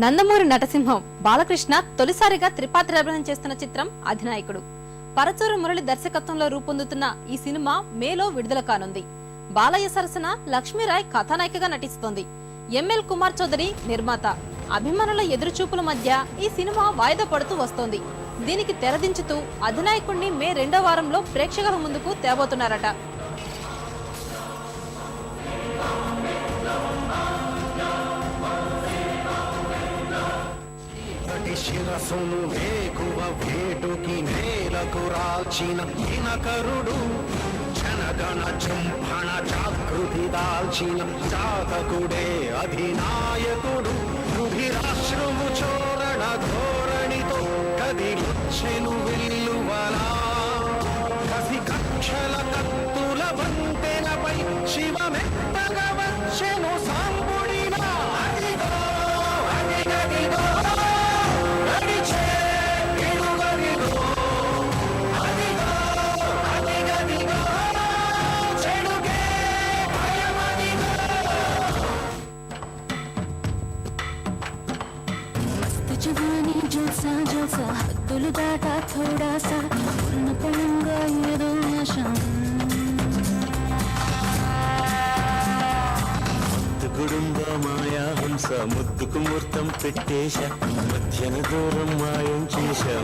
నందమూరి నటసింహం బాలకృష్ణ తొలిసారిగా త్రిపాత్ర అభినయం చేస్తున్న చిత్రం అధినాయకుడు. పరచూరు మురళి దర్శకత్వంలో రూపొందుతున్న ఈ సినిమా మేలో విడుదల కానుంది. బాలయ్య సరసన లక్ష్మీరాయ్ కథానాయికగా నటిస్తోంది. ఎంఎల్ కుమార్ చౌదరి నిర్మాత. అభిమానుల ఎదురుచూపుల మధ్య ఈ సినిమా వాయిదా పడుతూ వస్తోంది. దీనికి తెరదించుతూ అధినాయకుడిని మే 2వ వారంలో ప్రేక్షకుల ముందుకు తేబోతున్నారట. శిరసును వేకువ వేటుకి నేలకు రాల్చిన దినకరుడు, జనగణ జంభణ జాగృతి దాల్చిన జాతకుడే అధినాయకుడు. రుధిరాశ్రుము చోరణ ధోరణితో కదిలొచ్చెను వెల్లువలా, కసి కక్షల కత్తుల వంతెనపై శివమెత్తగా వచ్చెను సాంబుడిలా. అదిగో అదిగదిగో जवानी जलसा जलसा हद्दुलु दाटा थोड़ा सा न पड़ूंगा ये दो नशा గుడుంబ మాయా హంస ముద్దుకు ముహూర్తం పెట్టేశ మధ్యన దూరం మాయం చేశా.